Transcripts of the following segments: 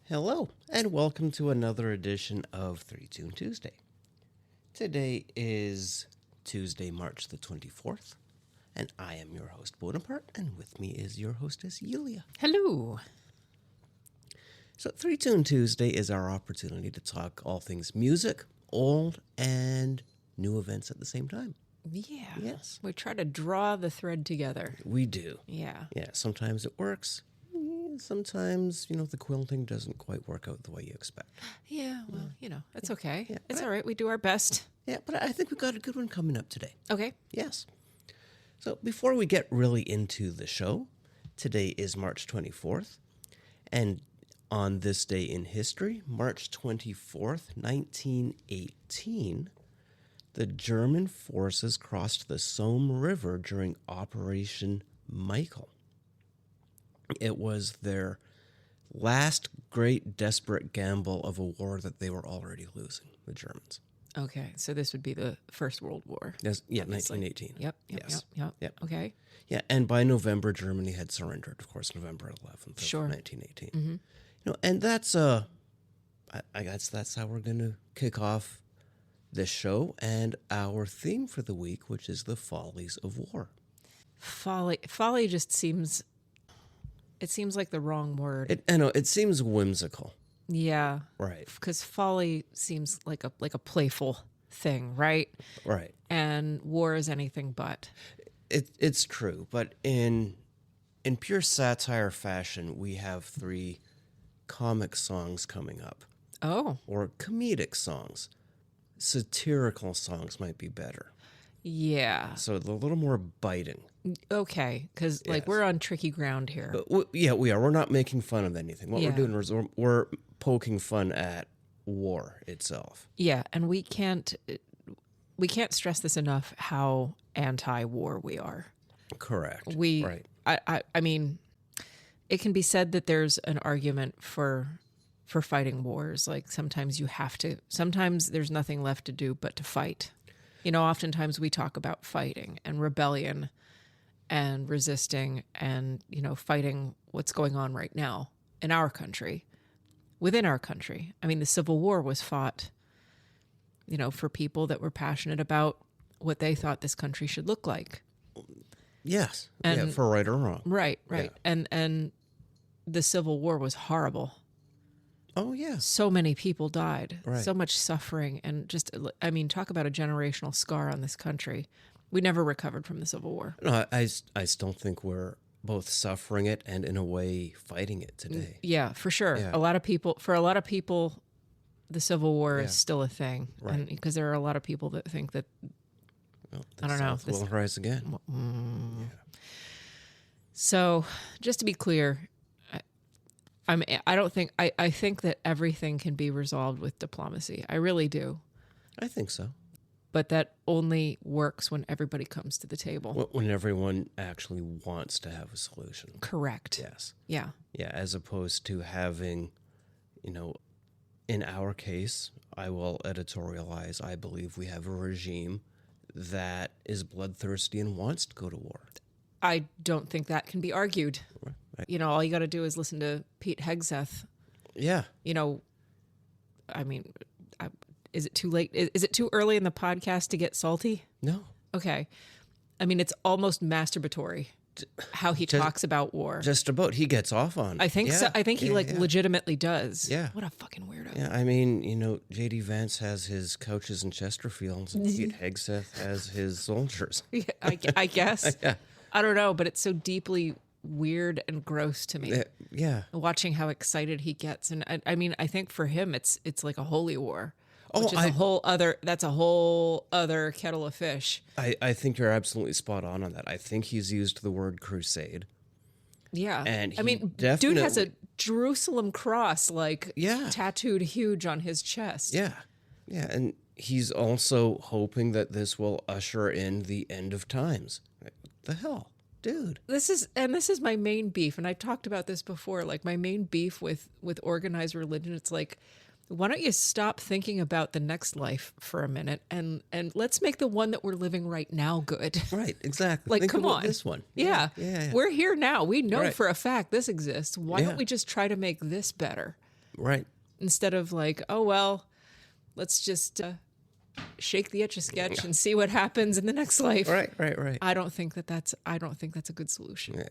Hello, and welcome to another edition of 3 Tune Tuesday. Today is Tuesday, March the 24th, and I am your host, Bonaparte, and with me is your hostess, Yulia. Hello. So 3 Tune Tuesday is our opportunity to talk all things music, old and new events at the same time. Yeah. Yes. We try to draw the thread together. We do. Yeah. Yeah, sometimes it works. Sometimes, the quilting doesn't quite work out the way you expect. Yeah, well, it's okay. Yeah, it's all right. We do our best. Yeah, but I think we've got a good one coming up today. Okay. Yes. So before we get really into the show, today is March 24th. And on this day in history, March 24th, 1918, the German forces crossed the Somme River during Operation Michael. It was their last great desperate gamble of a war that they were already losing, the Germans. Okay, so this would be the First World War. Yes, yeah, obviously. 1918. Yep. Yep. Okay. Yeah, and by November, Germany had surrendered, of course, November 11th of 1918. Mm-hmm. And that's I guess that's how we're going to kick off this show and our theme for the week, which is the Follies of War. Folly just seems... It seems like the wrong word. I know, it seems whimsical. Yeah. Right. Because folly seems like a playful thing, right? Right. And war is anything but. It's true, but in pure satire fashion, we have 3 comic songs coming up. Oh. Or comedic songs. Satirical songs might be better. Yeah. So they're a little more biting. Okay, because we're on tricky ground here. We are. We're not making fun of anything. What Yeah. we're doing is we're poking fun at war itself. Yeah, and we can't stress this enough how anti-war we are. Correct. Right. I mean, it can be said that there's an argument for fighting wars. Like sometimes you have to. Sometimes there's nothing left to do but to fight. Oftentimes we talk about fighting and rebellion and resisting and, fighting what's going on right now in our country, within our country. I mean, the Civil War was fought, for people that were passionate about what they thought this country should look like. Yes. And, for right or wrong. Right. Yeah. And the Civil War was horrible. Oh, yeah. So many people died, Right. So much suffering, and just, talk about a generational scar on this country. We never recovered from the Civil War. No, I still think we're both suffering it and in a way fighting it today. Yeah, for sure. Yeah. For a lot of people, the Civil War is still a thing. Right. And because there are a lot of people that think that, I don't know. Will rise again. Yeah. So just to be clear, I think that everything can be resolved with diplomacy. I really do. I think so. But that only works when everybody comes to the table. When everyone actually wants to have a solution. Correct. Yes. Yeah. Yeah, as opposed to having, in our case, I will editorialize, I believe we have a regime that is bloodthirsty and wants to go to war. I don't think that can be argued. Right. All you got to do is listen to Pete Hegseth. Yeah. Is it too late? Is it too early in the podcast to get salty? No. Okay. It's almost masturbatory how he talks about war. Just about. He gets off on it. I think so. I think he legitimately does. Yeah. What a fucking weirdo. Yeah, J.D. Vance has his couches in Chesterfield, and Pete Hegseth has his soldiers. Yeah, I guess. Yeah. I don't know, but it's so deeply weird and gross to me. Yeah. Watching how excited he gets. And I think for him, it's like a holy war. Which is that's a whole other kettle of fish. I think you're absolutely spot on that. I think he's used the word crusade. Yeah. And dude has a Jerusalem cross Yeah. tattooed huge on his chest. Yeah. Yeah, and he's also hoping that this will usher in the end of times. The hell, dude. This is my main beef, and I've talked about this before. Like, my main beef with organized religion, it's like, why don't you stop thinking about the next life for a minute and let's make the one that we're living right now good. Right, exactly. Like, Think come about on. this one. Yeah. We're here now. We know Right. for a fact this exists. Why Yeah. don't we just try to make this better Right. instead of like, oh well, let's just shake the Etch-a-Sketch and see what happens in the next life. Right. I don't think that's a good solution. Yeah,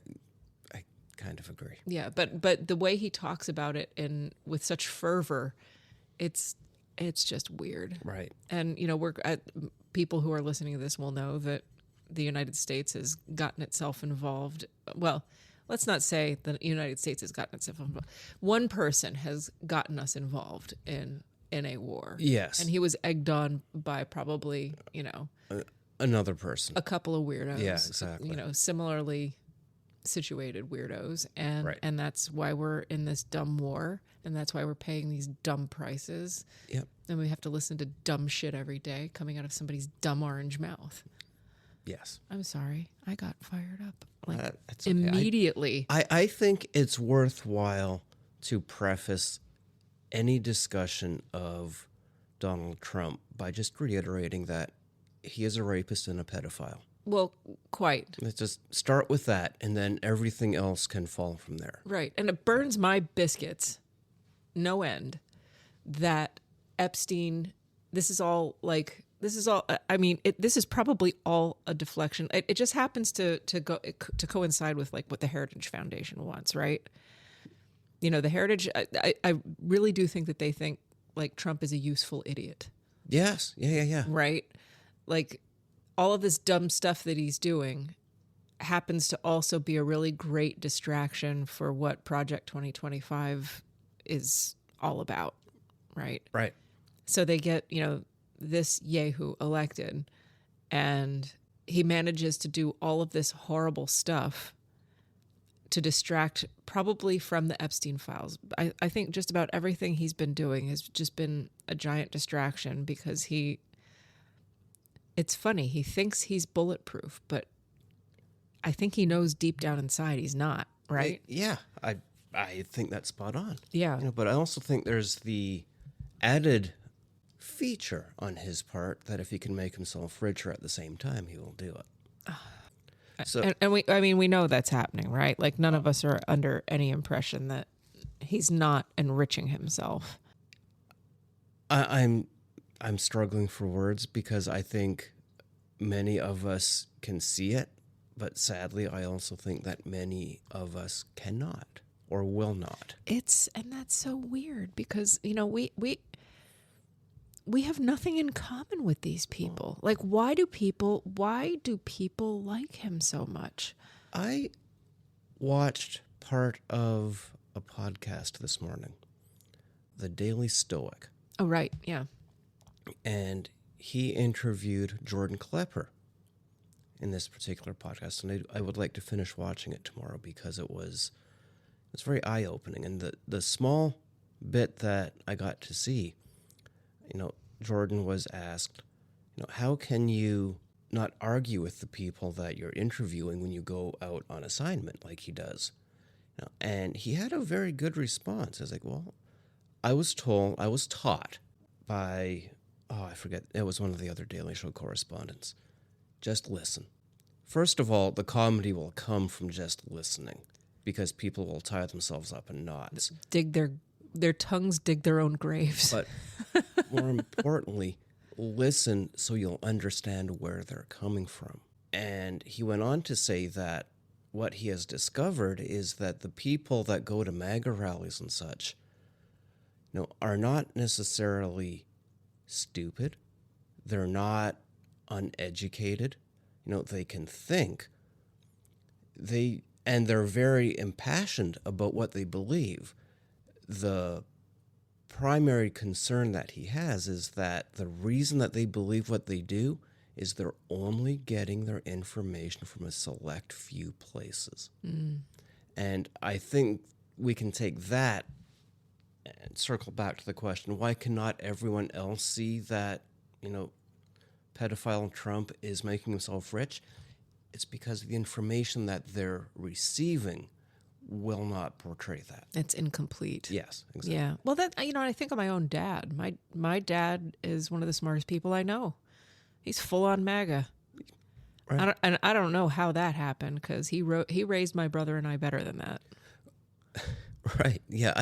I kind of agree. Yeah, but the way he talks about it with such fervor, it's just weird. Right. And people who are listening to this will know that the United States has gotten itself involved. Well, let's not say the United States has gotten itself involved. One person has gotten us involved in a war. Yes. And he was egged on by probably, Another person. a couple of weirdos. Yeah, exactly. Similarly situated weirdos. And Right. and that's why we're in this dumb war. And that's why we're paying these dumb prices. Yep. And we have to listen to dumb shit every day coming out of somebody's dumb orange mouth. Yes. I'm sorry. I got fired up. Like, That's okay. immediately. I think it's worthwhile to preface any discussion of Donald Trump by just reiterating that he is a rapist and a pedophile. Well, quite. Let's just start with that, and then everything else can fall from there. Right. And it burns my biscuits, no end, that Epstein, this is probably all a deflection. It just happens to coincide with like what the Heritage Foundation wants, right? The Heritage, I really do think that they think like Trump is a useful idiot. Yes. Yeah. Right? Like, all of this dumb stuff that he's doing happens to also be a really great distraction for what Project 2025 is all about, right? Right. So they get, this Yahoo elected, and he manages to do all of this horrible stuff to distract probably from the Epstein files. I think just about everything he's been doing has just been a giant distraction because it's funny, he thinks he's bulletproof, but I think he knows deep down inside he's not, right? Yeah. I think that's spot on. Yeah. But I also think there's the added feature on his part that if he can make himself richer at the same time, he will do it. So, And we know that's happening, right? Like, none of us are under any impression that he's not enriching himself. I'm struggling for words because I think many of us can see it, but sadly, I also think that many of us cannot or will not. And that's so weird because, we have nothing in common with these people. Like, why do people like him so much? I watched part of a podcast this morning, The Daily Stoic. Oh, right. Yeah. And he interviewed Jordan Klepper in this particular podcast. And I would like to finish watching it tomorrow because it's very eye-opening. And the small bit that I got to see, Jordan was asked, how can you not argue with the people that you're interviewing when you go out on assignment like he does? And he had a very good response. I was like, well, I was taught by, I forget, it was one of the other Daily Show correspondents. Just listen. First of all, the comedy will come from just listening because people will tie themselves up in knots. Dig their tongues dig their own graves. But more importantly, listen so you'll understand where they're coming from. And he went on to say that what he has discovered is that the people that go to MAGA rallies and such, are not necessarily stupid. They're not uneducated. They can think. And they're very impassioned about what they believe. The primary concern that he has is that the reason that they believe what they do is they're only getting their information from a select few places. And I think we can take that and circle back to the question, why cannot everyone else see that, pedophile Trump is making himself rich? It's because the information that they're receiving will not portray that. It's incomplete. Yes, exactly. Yeah. Well, I think of my own dad. My dad is one of the smartest people I know. He's full on MAGA. Right. I don't know how that happened because he raised my brother and I better than that. Right. Yeah.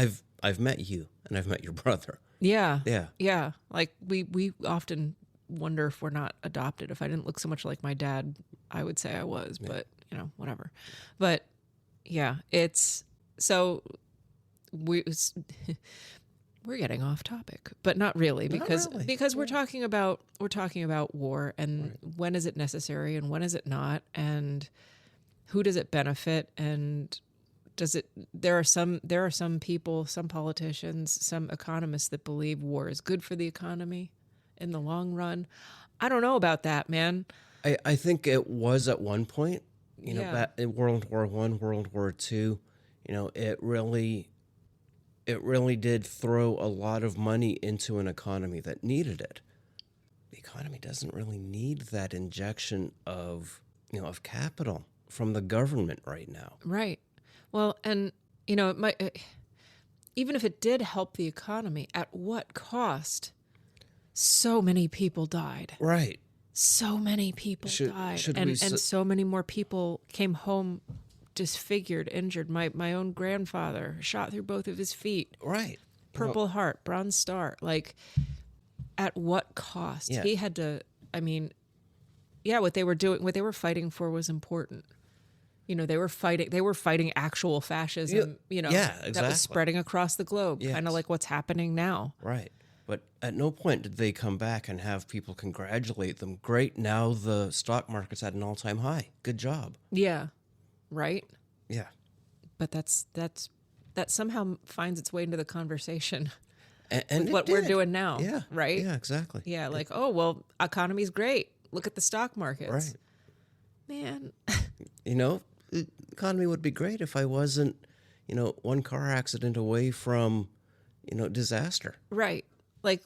I've met you and I've met your brother. Yeah. Yeah. Yeah. Like we often wonder if we're not adopted. If I didn't look so much like my dad, I would say I was, but whatever. But yeah, it's so we're getting off topic, but not really because we're talking about war and when is it necessary and when is it not and who does it benefit and there are some people, some politicians, some economists that believe war is good for the economy in the long run. I don't know about that, man. I think it was at one point, back in World War I, World War II, it really did throw a lot of money into an economy that needed it. The economy doesn't really need that injection of capital from the government right now. Right. Well, and it might, even if it did help the economy, at what cost? So many people died. Right. So many people died, and so many more people came home disfigured, injured. My own grandfather shot through both of his feet. Right. Purple Heart, Bronze Star. Like, at what cost? Yeah. He had to. I mean, what they were fighting for was important. They were fighting actual fascism. exactly. That was spreading across the globe, Yes. kind of like what's happening now. Right. But at no point did they come back and have people congratulate them. Great, now the stock market's at an all-time high. Good job. Yeah, right. Yeah. But that somehow finds its way into the conversation And with what we're doing now. Yeah. Right. Yeah, exactly. Yeah, like, oh well, economy's great. Look at the stock markets. Right. Man. The economy would be great if I wasn't, one car accident away from, disaster. Right. Like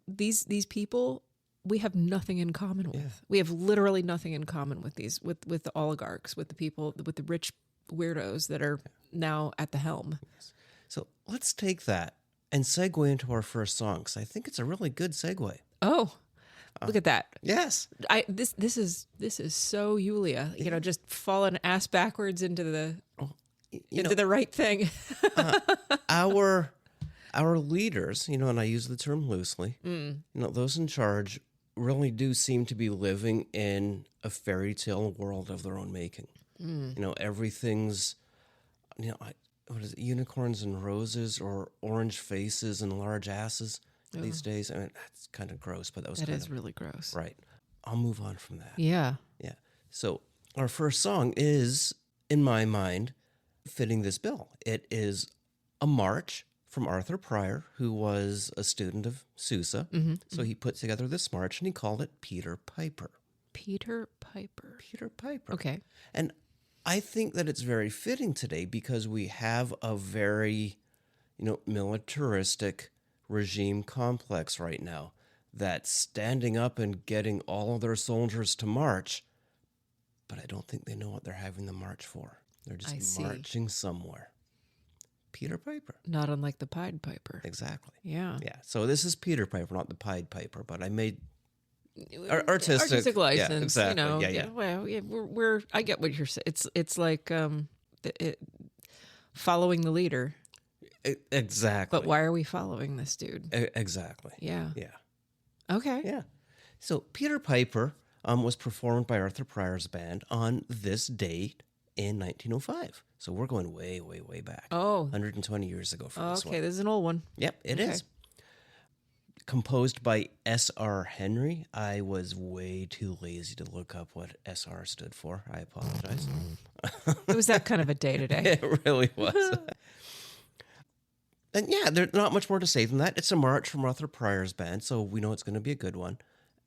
these people, we have nothing in common with. Yeah. We have literally nothing in common with with the oligarchs, with the people, with the rich weirdos that are now at the helm. Yes. So let's take that and segue into our first song, because I think it's a really good segue. Oh, look at that. Yes. This is so Yulia, just falling ass backwards into the right thing. Our leaders, and I use the term loosely, those in charge really do seem to be living in a fairy tale world of their own making. Everything's, what is it, unicorns and roses or orange faces and large asses these days. I mean, that's kind of gross, but that is really gross. Right. I'll move on from that. Yeah. Yeah. So our first song is, in my mind, fitting this bill. It is a march from Arthur Pryor, who was a student of Sousa. Mm-hmm. So he put together this march and he called it Peter Piper. Peter Piper. Peter Piper. Okay. And I think that it's very fitting today because we have a very, militaristic regime complex right now that's standing up and getting all of their soldiers to march, but I don't think they know what they're having the march for. They're just marching somewhere. Peter Piper. Not unlike the Pied Piper. Exactly. Yeah. Yeah. So this is Peter Piper, not the Pied Piper, but I made artistic license. Yeah, exactly. Yeah. Well, we're. I get what you're saying. It's like following the leader. Exactly. But why are we following this dude? Exactly. Yeah. Yeah. Okay. Yeah. So Peter Piper was performed by Arthur Pryor's band on this date in 1905. So we're going way, way, way back. Oh. 120 years ago for this one. Okay, this is an old one. Yep, it is. Composed by S.R. Henry. I was way too lazy to look up what S.R. stood for. I apologize. It was that kind of a day today. It really was. And yeah, there's not much more to say than that. It's a march from Arthur Pryor's band, so we know it's going to be a good one.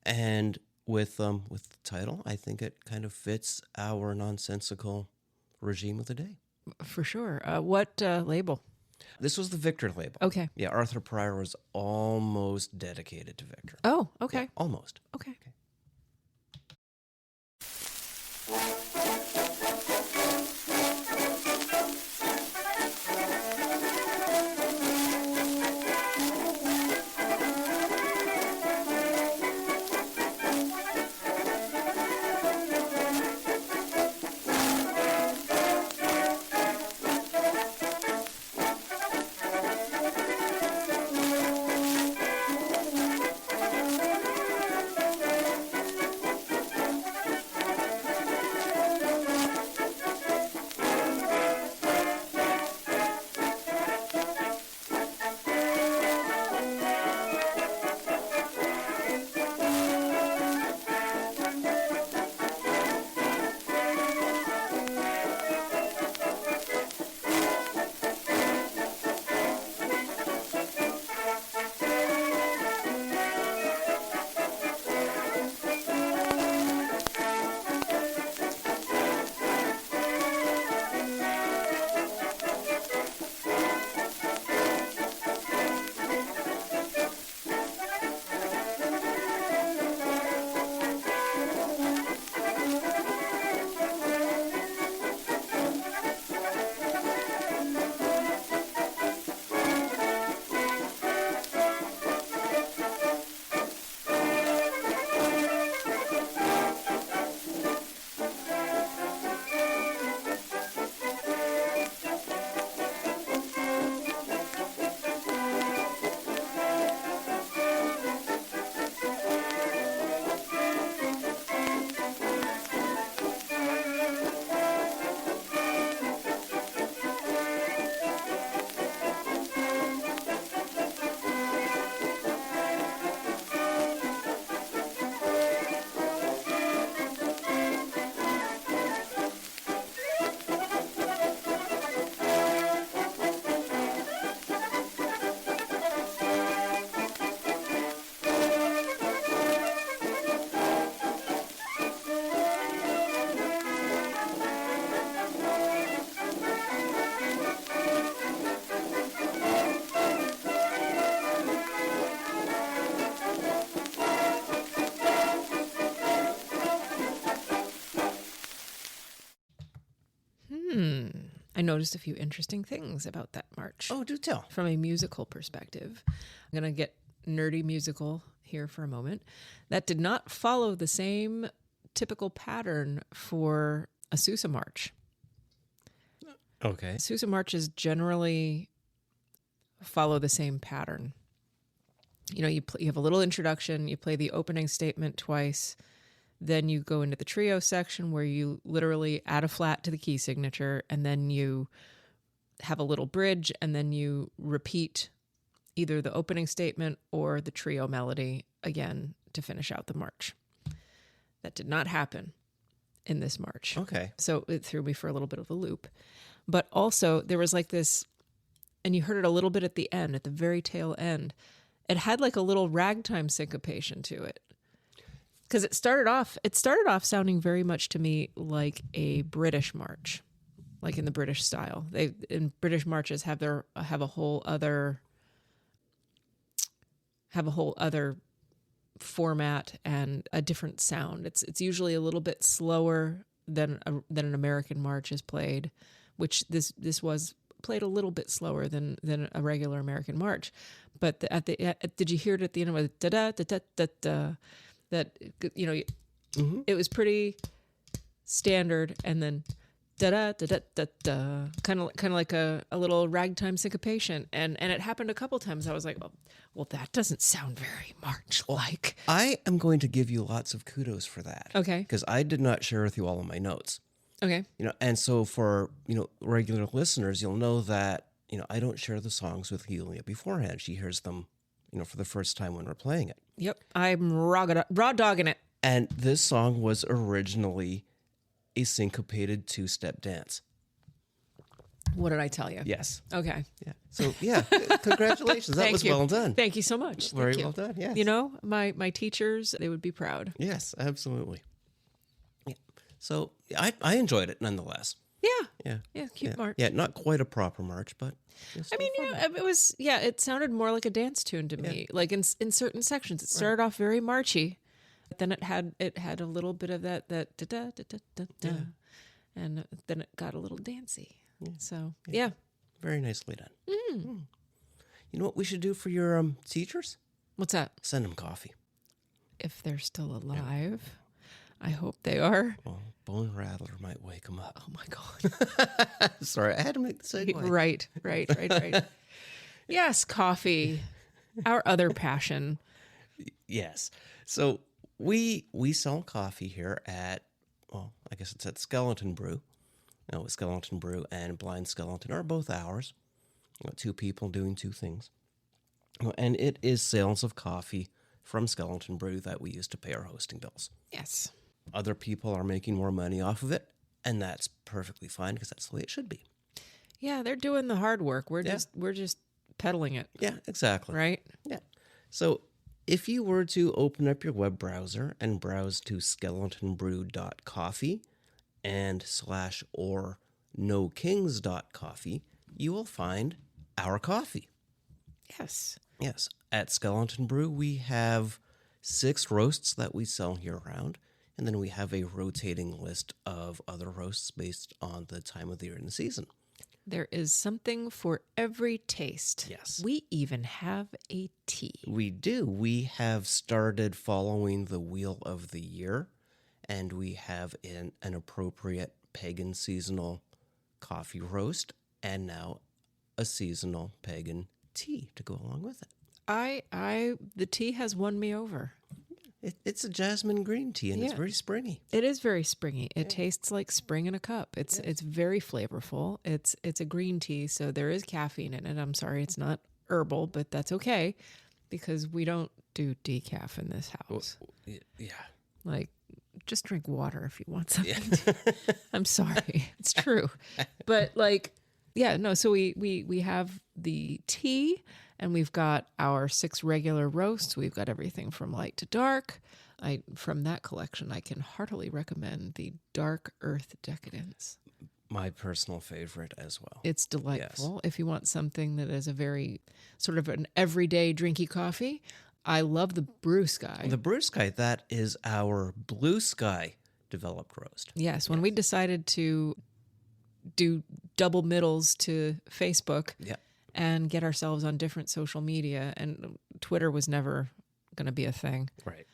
And with the title, I think it kind of fits our nonsensical regime of the day. For sure. What label? This was the Victor label. Okay. Yeah, Arthur Pryor was almost dedicated to Victor. Oh, okay. Yeah, almost. Okay. I noticed a few interesting things about that march. Oh, do tell. From a musical perspective. I'm going to get nerdy musical here for a moment. That did not follow the same typical pattern for a Sousa march. Okay. Sousa marches generally follow the same pattern. You know, you have a little introduction, you play the opening statement twice, then you go into the trio section where you literally add a flat to the key signature, and then you have a little bridge, and then you repeat either the opening statement or the trio melody again to finish out the march. That did not happen in this march. Okay. So it threw me for a little bit of a loop. But also there was like this, and you heard it a little bit at the end, at the very tail end. It had like a little ragtime syncopation to it. Because it started off sounding very much to me like a British march, like in the British style. They in British marches have a whole other format and a different sound. It's usually a little bit slower than an American march is played, which this was played a little bit slower than a regular American march. But did you hear it at the end with da da da da da da? That, you know, It was pretty standard, and then da da da da da da, kind of like a little ragtime syncopation, and it happened a couple times. I was like, well, that doesn't sound very march-like. I am going to give you lots of kudos for that. Okay. Because I did not share with you all of my notes. Okay. You know, and so for, regular listeners, you'll know that, I don't share the songs with Yulia beforehand. She hears them, for the first time when we're playing it. Yep. I'm raw dogging it. And this song was originally a syncopated two-step dance. What did I tell you? Yes. Okay. Yeah. So, yeah, congratulations. That was well done. Thank you so much. Very well done, yes. My teachers, they would be proud. Yes, absolutely. Yeah. So I enjoyed it nonetheless. Yeah. Cute march. Yeah, not quite a proper march, but I mean, it was, it sounded more like a dance tune to me. Like in certain sections, it started off very marchy, but then it had a little bit of that da da da da da da, and then it got a little dancey. So very nicely done. You know what we should do for your teachers? What's that? Send them coffee. If they're still alive, I hope they are. Well, Bone Rattler might wake them up. Oh my God! Sorry, I had to make the segue. Right. Yes, coffee, our other passion. Yes. So we sell coffee here at, well, I guess it's at Skeleton Brew. No, Skeleton Brew and Blind Skeleton are both ours. Two people doing two things. And it is sales of coffee from Skeleton Brew that we use to pay our hosting bills. Yes. Other people are making more money off of it, and that's perfectly fine because that's the way it should be. Yeah, they're doing the hard work. We're just peddling it. Yeah, exactly. Right? Yeah. So if you were to open up your web browser and browse to skeletonbrew.coffee and /or nokings.coffee, you will find our coffee. Yes. Yes. At Skeleton Brew, we have 6 roasts that we sell year-round, and then we have a rotating list of other roasts based on the time of the year and the season. There is something for every taste. Yes. We even have a tea. We do. We have started following the wheel of the year, and we have an appropriate pagan seasonal coffee roast, and now a seasonal pagan tea to go along with it. The tea has won me over. It's a jasmine green tea, and it's very springy. It is very springy. It tastes like spring in a cup. It's very flavorful. It's a green tea, so there is caffeine in it. I'm sorry, it's not herbal, but that's okay because we don't do decaf in this house. Yeah. Like, just drink water if you want something. I'm sorry, it's true, but so we have the tea. And we've got our 6 regular roasts. We've got everything from light to dark. From that collection, I can heartily recommend the Dark Earth Decadence. My personal favorite as well. It's delightful. Yes. If you want something that is a very sort of an everyday drinky coffee, I love the Brew Sky. The Brew Sky, that is our Blue Sky developed roast. Yes, when we decided to do double middles to Facebook. Yeah. And get ourselves on different social media. And Twitter was never going to be a thing. Right.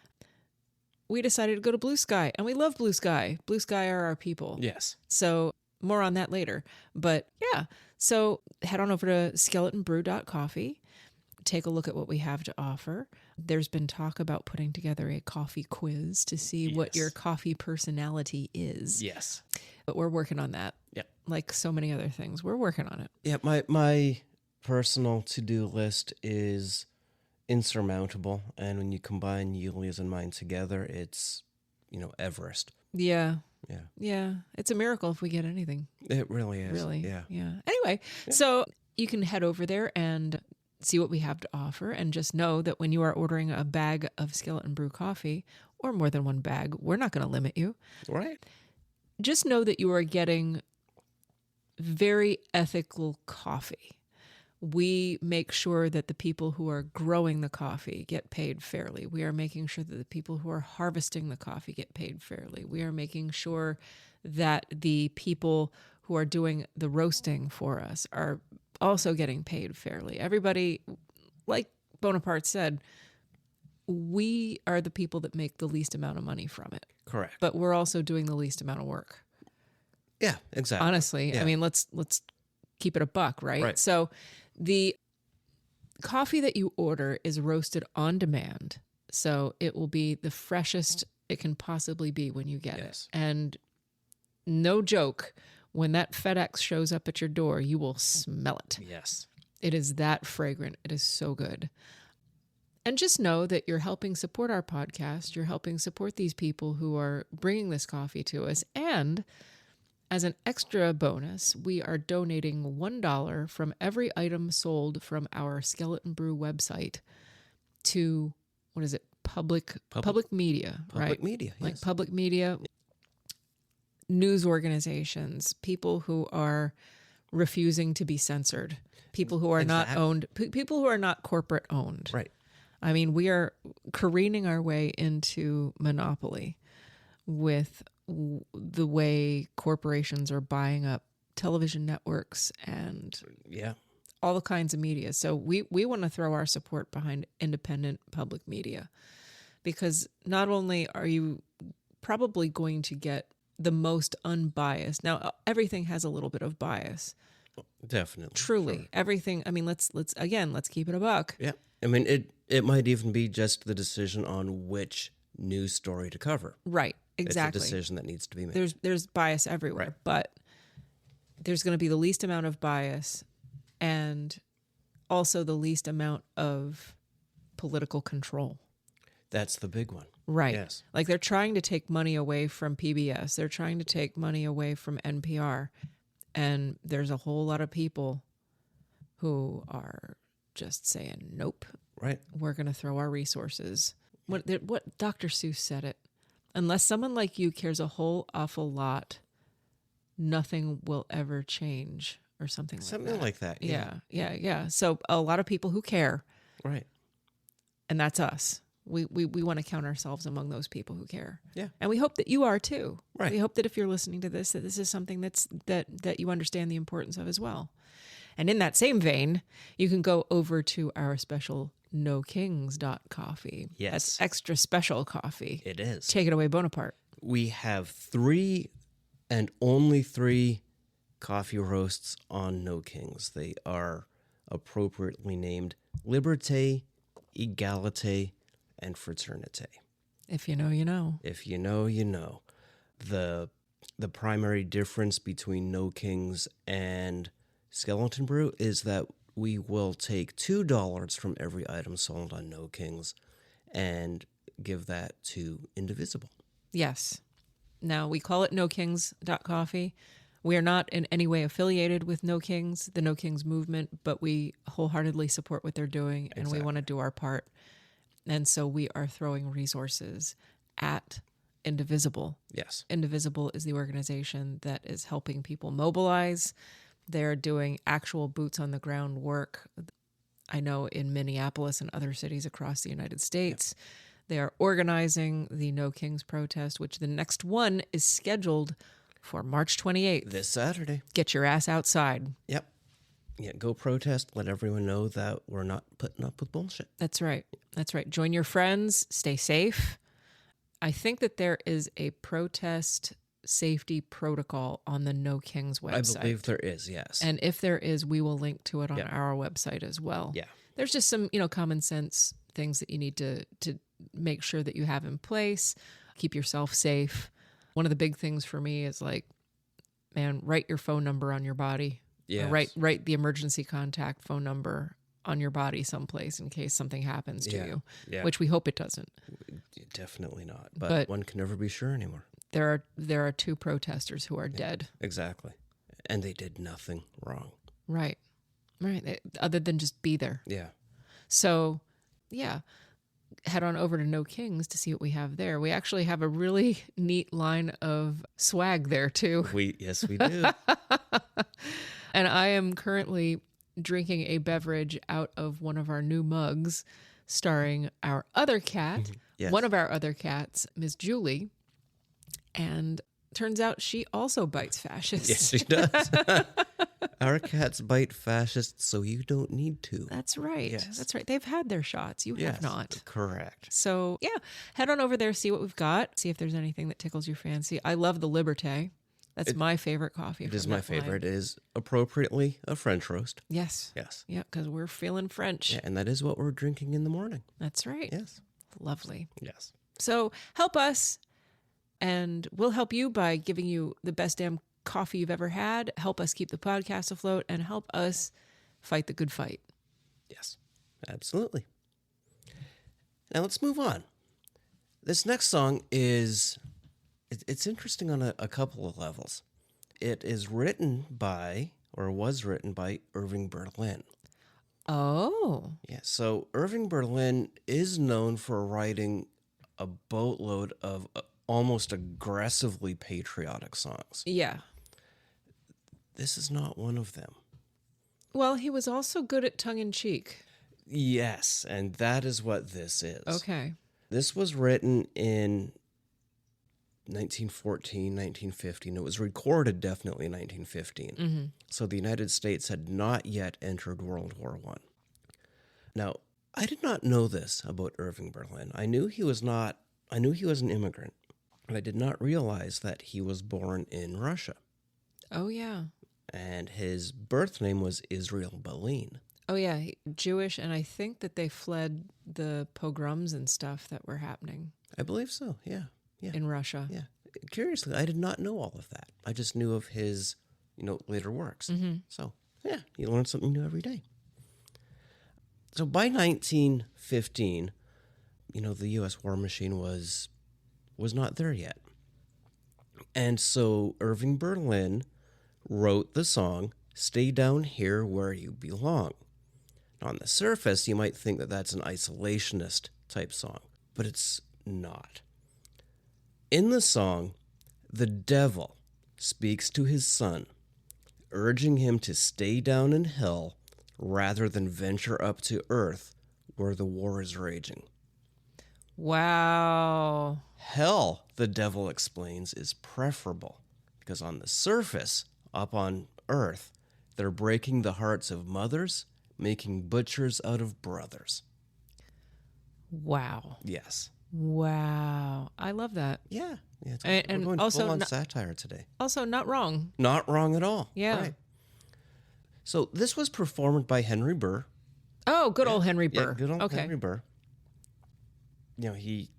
We decided to go to Blue Sky. And we love Blue Sky. Blue Sky are our people. Yes. So more on that later. But yeah. So head on over to skeletonbrew.coffee. Take a look at what we have to offer. There's been talk about putting together a coffee quiz to see what your coffee personality is. Yes. But we're working on that. Yeah. Like so many other things. We're working on it. Yeah. My personal to-do list is insurmountable, and when you combine Yulia's and mine together, it's Everest. Yeah. It's a miracle if we get anything. It really is. Really. Yeah. Anyway, so you can head over there and see what we have to offer, and just know that when you are ordering a bag of Skeleton Brew coffee, or more than one bag, we're not going to limit you. Right. Just know that you are getting very ethical coffee. We make sure that the people who are growing the coffee get paid fairly. We are making sure that the people who are harvesting the coffee get paid fairly. We are making sure that the people who are doing the roasting for us are also getting paid fairly. Everybody, like Bonaparte said, we are the people that make the least amount of money from it. Correct. But we're also doing the least amount of work. Yeah, exactly. Honestly, yeah. I mean, let's keep it a buck, right? So the coffee that you order is roasted on demand. So it will be the freshest it can possibly be when you get it. And no joke, when that FedEx shows up at your door, you will smell it. Yes. It is that fragrant. It is so good. And just know that you're helping support our podcast. You're helping support these people who are bringing this coffee to us. And as an extra bonus, we are donating $1 from every item sold from our Skeleton Brew website to, what is it? Public media, right? Public media, yes. Like public media. news organizations, people who are refusing to be censored, people who are not owned, people who are not corporate owned. Right. I mean, we are careening our way into monopoly with the way corporations are buying up television networks and all the kinds of media. So we want to throw our support behind independent public media, because not only are you probably going to get the most unbiased. Now, everything has a little bit of bias. Definitely. Truly. Sure. Everything. I mean, let's keep it a buck. Yeah. I mean, it might even be just the decision on which news story to cover. Right. Exactly. It's a decision that needs to be made. There's bias everywhere, Right. but there's going to be the least amount of bias and also the least amount of political control. That's the big one. Right. Yes. Like they're trying to take money away from PBS. They're trying to take money away from NPR. And there's a whole lot of people who are just saying, nope. Right. We're going to throw our resources. What Dr. Seuss said it. Unless someone like you cares a whole awful lot, nothing will ever change, or something like that. Yeah. So a lot of people who care. Right. And that's us. We want to count ourselves among those people who care. Yeah. And we hope that you are too. Right. We hope that if you're listening to this, that this is something that you understand the importance of as well. And in that same vein, you can go over to our special NoKings.coffee. Yes. That's extra special coffee. It is. Take it away, Bonaparte. We have 3 and only 3 coffee roasts on No Kings. They are appropriately named Liberté, Égalité, and Fraternité. If you know, you know. If you know, you know. The primary difference between No Kings and Skeleton Brew is that we will take $2 from every item sold on No Kings and give that to Indivisible. Yes. Now, we call it NoKings.coffee. We are not in any way affiliated with No Kings, the No Kings movement, but we wholeheartedly support what they're doing, and we want to do our part. And so we are throwing resources at Indivisible. Yes. Indivisible is the organization that is helping people mobilize. They're doing actual boots on the ground work. I know in Minneapolis and other cities across the United States, they are organizing the No Kings protest, which the next one is scheduled for March 28th. This Saturday. Get your ass outside. Yep. Yeah, go protest. Let everyone know that we're not putting up with bullshit. That's right. That's right. Join your friends. Stay safe. I think that there is a protest safety protocol on the No Kings website. I believe there is, yes. And if there is, we will link to it on our website as well. Yeah. There's just some, common sense things that you need to make sure that you have in place. Keep yourself safe. One of the big things for me is write your phone number on your body. Yeah. Write the emergency contact phone number on your body someplace in case something happens to you, which we hope it doesn't. Definitely not. But one can never be sure anymore. There are 2 protesters who are dead. Exactly. And they did nothing wrong. Right. Other than just be there. Yeah. So, head on over to No Kings to see what we have there. We actually have a really neat line of swag there too. Yes, we do. And I am currently drinking a beverage out of one of our new mugs starring our other cat, Yes. one of our other cats, Miss Julie. And turns out she also bites fascists. Yes, she does. Our cats bite fascists, so you don't need to. That's right. Yes. That's right. They've had their shots. You have not. Correct. So, head on over there, see what we've got, see if there's anything that tickles your fancy. I love the Liberté. That's my favorite coffee. It is my favorite. It is appropriately a French roast. Yes. Yes. Yeah, because we're feeling French. Yeah, and that is what we're drinking in the morning. That's right. Yes. Lovely. Yes. So help us, and we'll help you by giving you the best damn coffee you've ever had. Help us keep the podcast afloat, and help us fight the good fight. Yes. Absolutely. Now let's move on. This next song is... It's interesting on a couple of levels. It is written by, or was written by, Irving Berlin. Oh. Yeah, so Irving Berlin is known for writing a boatload of almost aggressively patriotic songs. Yeah. This is not one of them. Well, he was also good at tongue-in-cheek. Yes, and that is what this is. Okay. This was written in 1914, 1915. It was recorded definitely in 1915. Mm-hmm. So the United States had not yet entered World War I. Now, I did not know this about Irving Berlin. I knew he was an immigrant, but I did not realize that he was born in Russia. Oh, yeah. And his birth name was Israel Berlin. Oh, yeah. Jewish, and I think that they fled the pogroms and stuff that were happening. I believe so, yeah. In Russia. Yeah. Curiously, I did not know all of that. I just knew of his, later works. Mm-hmm. So, yeah, you learn something new every day. So by 1915, the U.S. war machine was not there yet. And so Irving Berlin wrote the song, "Stay Down Here Where You Belong." Now, on the surface, you might think that that's an isolationist type song, but it's not. In the song, the devil speaks to his son, urging him to stay down in hell rather than venture up to earth where the war is raging. Wow. Hell, the devil explains, is preferable because on the surface, up on earth, they're breaking the hearts of mothers, making butchers out of brothers. Wow. Yes. Wow. I love that. Yeah. And we're going also full on satire today. Also not wrong. Not wrong at all. Yeah. Right. So this was performed by Henry Burr. Oh, good old Henry Burr. Yeah, good old okay. Henry Burr. He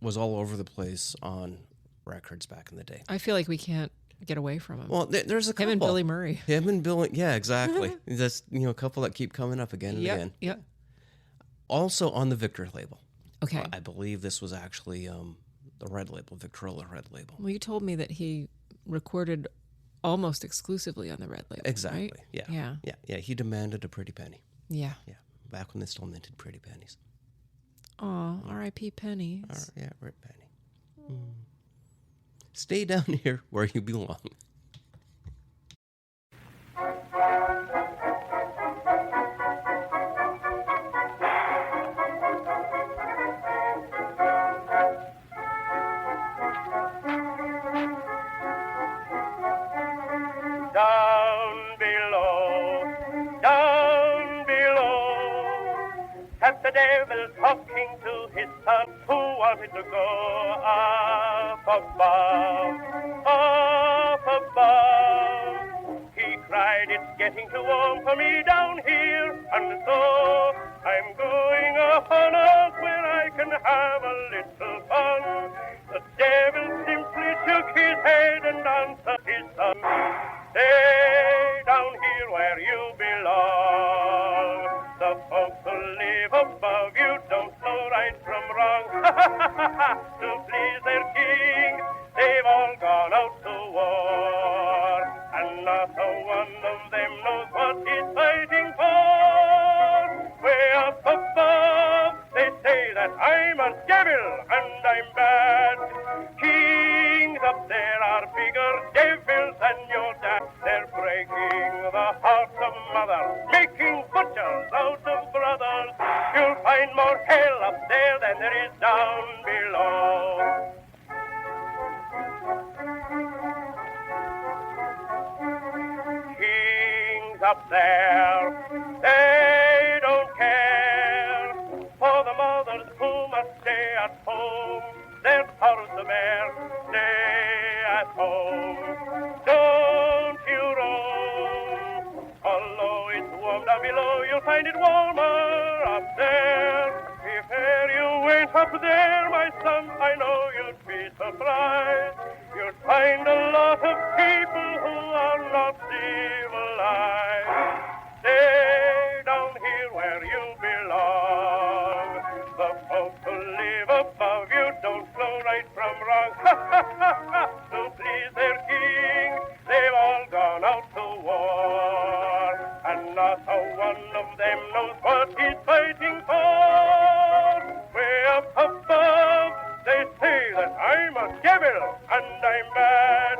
was all over the place on records back in the day. I feel like we can't get away from him. Well, there's a couple. Him and Billy Murray. Him and Billy, yeah, exactly. That's, a couple that keep coming up again and again. Yep. Also on the Victor label. Okay. I believe this was actually the red label, Victrola red label. Well, you told me that he recorded almost exclusively on the red label. Exactly. Right? Yeah. Yeah. He demanded a pretty penny. Yeah. Yeah. Back when they still minted pretty pennies. Oh, R.I.P. pennies. Yeah, Rip Penny. Stay down here where you belong. The devil talking to his son who wanted to go up above, up above. He cried, "It's getting too warm for me down here, and so I'm going up on earth where I can have a little fun." The devil simply shook his head and answered his son, "Stay down here where you belong. The folks who live above you don't know right from wrong." To please their king, they've all gone out to war, and not a one of them knows what he's fighting for. Way up above, they say that I'm a devil and I'm bad. Kings up there are bigger devils than your dad. They're breaking the hearts of mothers, making butchers out of brothers. You'll find more hell up there than there is down below. Kings up there, they don't care for the mothers who must stay at home. Their sorrows to bear, stay at home. Don't you roam, although it's warm down below, you'll find it warmer up there. If ever you went up there, my son, I know you'd be surprised. You'd find a lot of people who are not civilized. Stay down here where you belong. The folks who live above you don't know right from wrong. To please their king, they've all gone out to war, and not a one of them knows what he's fighting for. Way up above, they say that I'm a a devil, and I'm bad.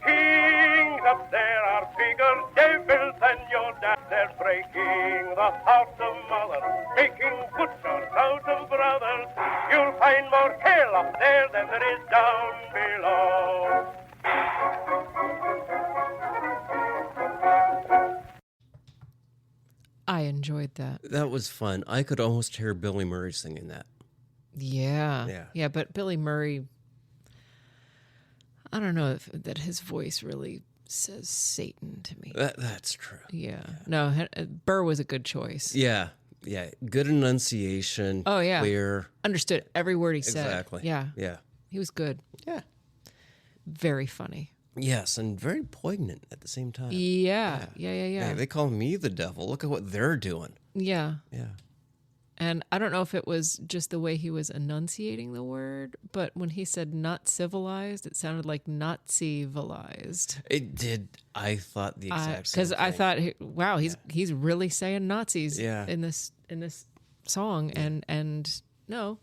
Kings up there are bigger devils than your dad. They're breaking the hearts of mothers, making butchers out of brothers. You'll find more hell up there than there is down below. I enjoyed that. That was fun. I could almost hear Billy Murray singing that. Yeah. Yeah, but Billy Murray, I don't know if that his voice really says Satan to me. That's true. Yeah. No, Burr was a good choice. Yeah. Yeah. Good enunciation. Oh, yeah. Clear. Understood every word he said. Exactly. Yeah. Yeah. He was good. Yeah. Very funny. Yes, and very poignant at the same time. Yeah. Hey, they call me the devil. Look at what they're doing. Yeah. Yeah. And I don't know if it was just the way he was enunciating the word, but when he said not civilized, it sounded like Nazi-vilized. It did. I thought the exact same Because thing. I thought, wow, he's really saying Nazis Yeah. in this song, and no,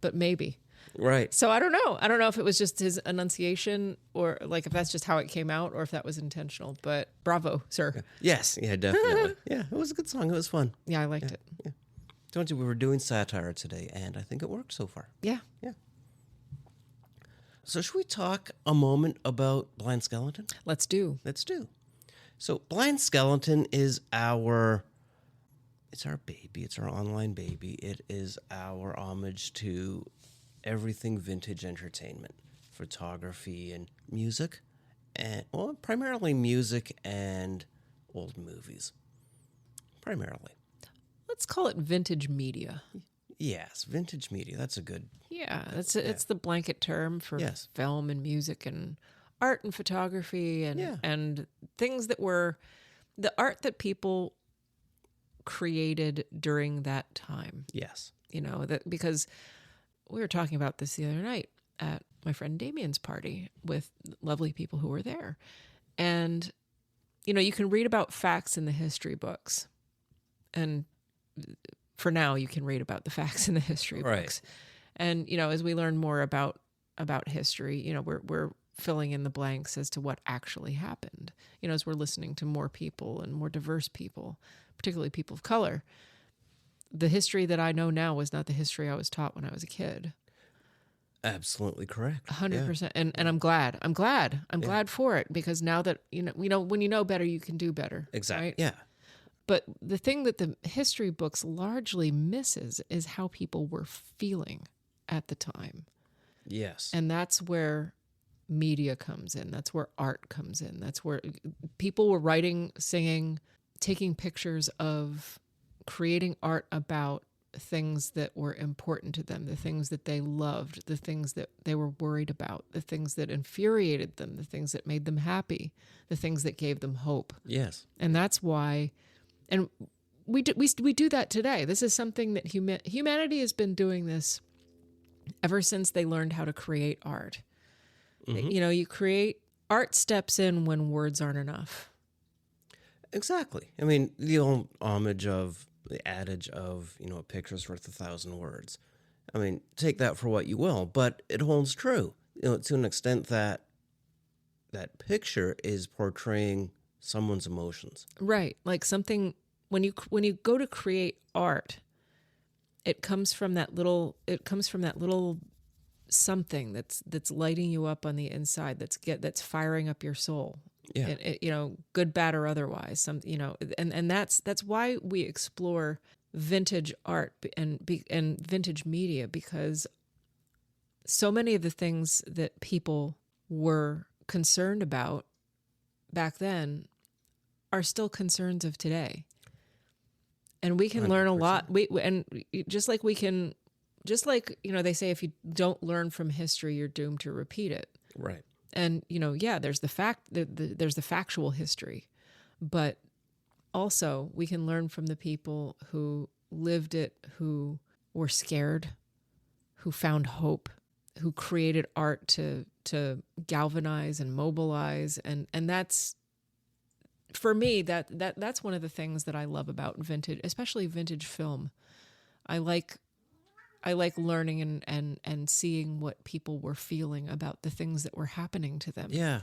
but maybe. Right. So I don't know. I don't know if it was just his enunciation or like if that's just how it came out or if that was intentional. But bravo, sir. Yes. Yeah, definitely. Yeah, it was a good song. It was fun. Yeah, I liked it. Yeah. Told you we were doing satire today, and I think it worked so far. Yeah. Yeah. So should we talk a moment about Blind Skeleton? Let's do. Let's do. So Blind Skeleton is it's our baby. It's our online baby. It is our homage to everything vintage entertainment, photography and music, and primarily music and old movies. Primarily. Let's call it vintage media. Yes, vintage media. That's a good. Yeah, it's the blanket term for Yes. film and music and art and photography and things that were the art that people created during that time. Yes. You know, that because we were talking about this the other night at my friend Damien's party with lovely people who were there. And, you know, you can read about facts in the history books. And for now, you can read about the facts in the history books. And, you know, as we learn more about history, you know, we're filling in the blanks as to what actually happened. You know, as we're listening to more people and more diverse people, particularly people of color. The history that I know now was not the history I was taught when I was a kid. Absolutely correct. 100%. And I'm glad. I'm glad for it because now that, you know, when you know better, you can do better. Exactly. Right? Yeah. But the thing that the history books largely misses is how people were feeling at the time. Yes. And that's where media comes in. That's where art comes in. That's where people were writing, singing, taking pictures of, creating art about things that were important to them, the things that they loved, the things that they were worried about, the things that infuriated them, the things that made them happy, the things that gave them hope. Yes. And that's why, and we do that today. This is something that humanity has been doing this ever since they learned how to create art. Mm-hmm. You know, you create, art steps in when words aren't enough. Exactly. I mean, the old the adage of, you know, a picture's worth 1,000 words. I mean, take that for what you will, but it holds true, you know, to an extent that that picture is portraying someone's emotions. Right. Like something, when you go to create art, it comes from that little something that's lighting you up on the inside, that's firing up your soul. Yeah. You know, good, bad, or otherwise. You know, and that's why we explore vintage art and vintage media, because so many of the things that people were concerned about back then are still concerns of today. And we can 100%. Learn a lot. Just like, you know, they say if you don't learn from history, you're doomed to repeat it. Right. And, you know, yeah, there's there's the factual history, but also we can learn from the people who lived it, who were scared, who found hope, who created art to galvanize and mobilize. And that's, for me, that's one of the things that I love about vintage, especially vintage film. I like I like learning and seeing what people were feeling about the things that were happening to them. Yeah.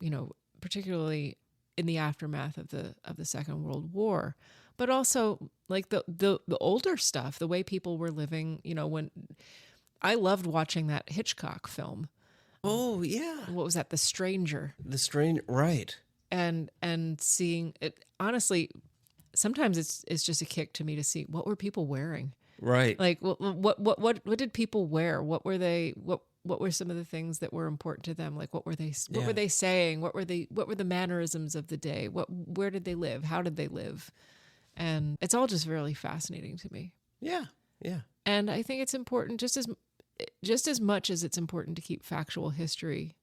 You know, particularly in the aftermath of the Second World War, but also like the older stuff, the way people were living. You know, when I loved watching that Hitchcock film. Oh, yeah. What was that? The Stranger. The Stranger, right. And seeing it, honestly, sometimes it's just a kick to me to see what were people wearing. Right. Like what did people wear? What were some of the things that were important to them? Like what were they saying? What were the mannerisms of the day? Where did they live? How did they live? And it's all just really fascinating to me. Yeah. Yeah. And I think it's important just as much as it's important to keep factual history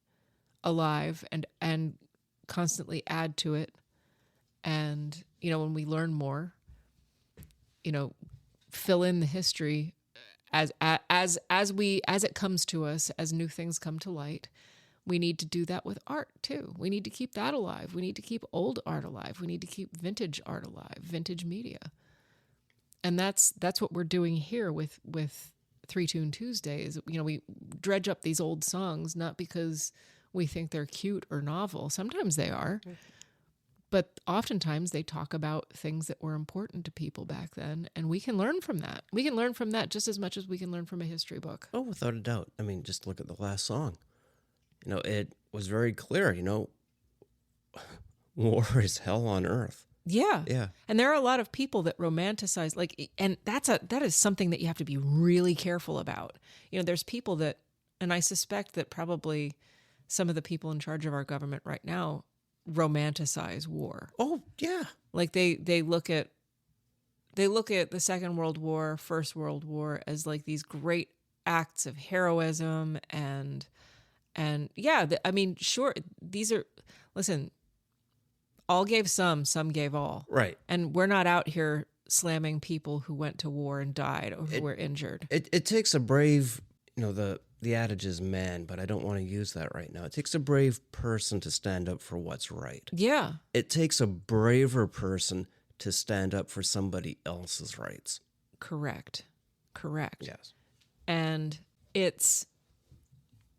alive and constantly add to it. And, you know, when we learn more, you know, fill in the history as it comes to us, as new things come to light. We need to do that with art too. We need to keep that alive. We need to keep old art alive. We need to keep vintage art alive, vintage media. And that's what we're doing here with Three Tune Tuesdays. You know, we dredge up these old songs, not because we think they're cute or novel. Sometimes they are. But oftentimes they talk about things that were important to people back then, and we can learn from that. We can learn from that just as much as we can learn from a history book. Oh, without a doubt. I mean, just look at the last song. You know, it was very clear, you know, war is hell on earth. Yeah. Yeah. And there are a lot of people that romanticize, and that is something that you have to be really careful about. You know, there's people that, and I suspect that probably some of the people in charge of our government right now romanticize war. Oh, yeah. Like they look at the Second World War, First World War as like these great acts of heroism and yeah, I mean, sure, listen, all gave some gave all. Right. And we're not out here slamming people who went to war and died or who were injured. It takes a brave, you know, the adage is man, but I don't want to use that right now. It takes a brave person to stand up for what's right. Yeah. It takes a braver person to stand up for somebody else's rights. Correct. Yes. And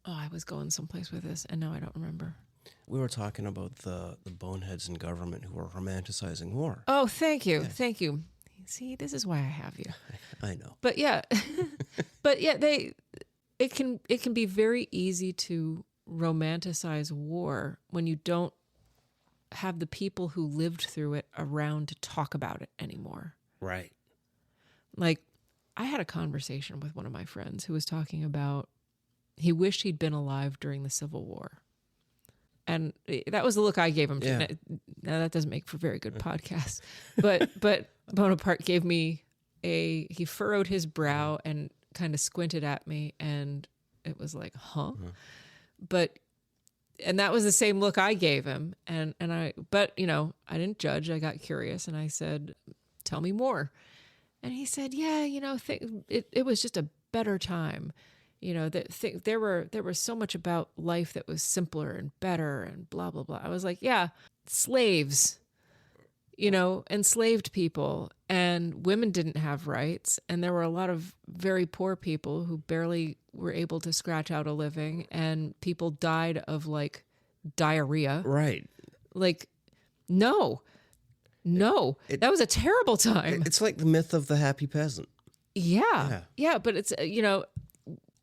I was going someplace with this and now I don't remember. We were talking about the boneheads in government who are romanticizing war. Oh, thank you. Yeah. Thank you. See, this is why I have you. I know. But yeah, it can be very easy to romanticize war when you don't have the people who lived through it around to talk about it anymore. Right. Like, I had a conversation with one of my friends who was talking about he wished he'd been alive during the Civil War. And that was the look I gave him. Yeah. Now that doesn't make for very good podcasts. But Bonaparte gave me he furrowed his brow and kind of squinted at me, and it was like, huh? Mm-hmm. And that was the same look I gave him. But you know, I didn't judge. I got curious and I said, tell me more. And he said, yeah, you know, it was just a better time. You know, there was so much about life that was simpler and better and blah, blah, blah. I was like, yeah, slaves, you know, enslaved people, and women didn't have rights. And there were a lot of very poor people who barely were able to scratch out a living, and people died of like diarrhea. Right. Like, no, that was a terrible time. It's like the myth of the happy peasant. Yeah. But it's, you know,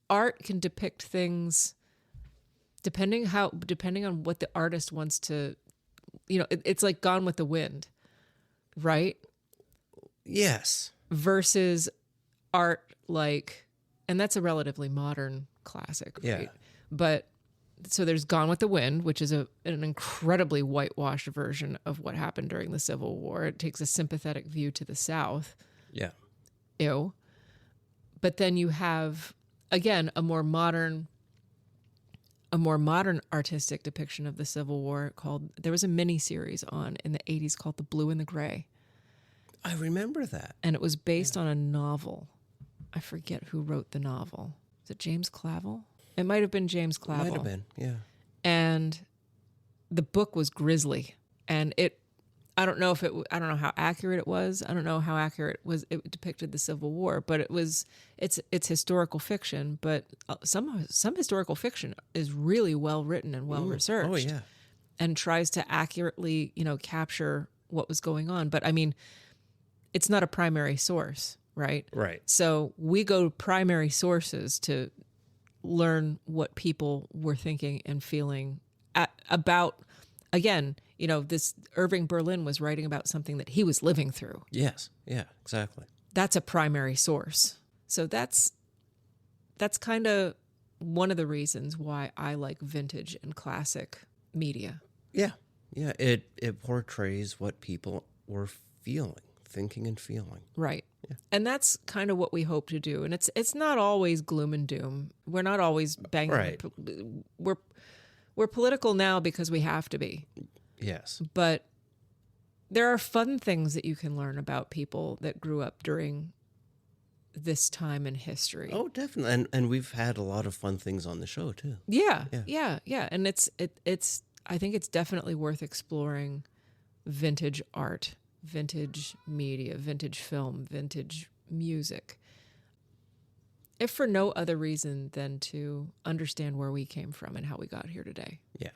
art can depict things depending on what the artist wants to, you know, it's like Gone with the Wind, right? Yes. Versus art like, and that's a relatively modern classic, right? Yeah. But so there's Gone with the Wind, which is an incredibly whitewashed version of what happened during the Civil War. It takes a sympathetic view to the South. Yeah. Ew. But then you have, again, a more modern artistic depiction of the Civil War there was a mini series on in the 80s called The Blue and the Gray. I remember that. And it was based on a novel. I forget who wrote the novel. Is it James Clavell? It might have been James Clavell. Might have been, yeah. And the book was grisly. And I don't know how accurate it was. I don't know how accurate it depicted the Civil War, but it's historical fiction. But some historical fiction is really well written and well researched. Oh yeah, and tries to accurately, capture what was going on. But I mean, it's not a primary source, right? Right. So we go to primary sources to learn what people were thinking and feeling about. Again, this Irving Berlin was writing about something that he was living through. Yes. Yeah, exactly. That's a primary source. So that's kind of one of the reasons why I like vintage and classic media. Yeah. Yeah. It portrays what people were thinking and feeling. Right. Yeah. And that's kind of what we hope to do. And it's not always gloom and doom. We're not always banging. Right. We're political now because we have to be. Yes. But there are fun things that you can learn about people that grew up during this time in history. Oh, definitely. And we've had a lot of fun things on the show too. Yeah. And it's I think it's definitely worth exploring vintage art, vintage media, vintage film, vintage music. If for no other reason than to understand where we came from and how we got here today. Yeah.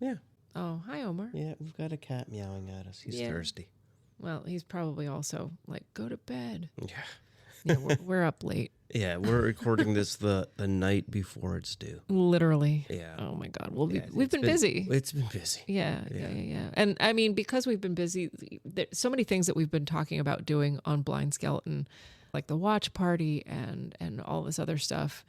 Yeah. Oh, hi, Omar. Yeah, we've got a cat meowing at us. He's thirsty. Well, he's probably also like, go to bed. Yeah. Yeah, we're up late. Yeah, we're recording this the night before it's due. Literally. Yeah. Oh my God. Well, we've been busy. It's been busy. Yeah. And I mean, because we've been busy, there's so many things that we've been talking about doing on Blind Skeleton, like the watch party and all this other stuff.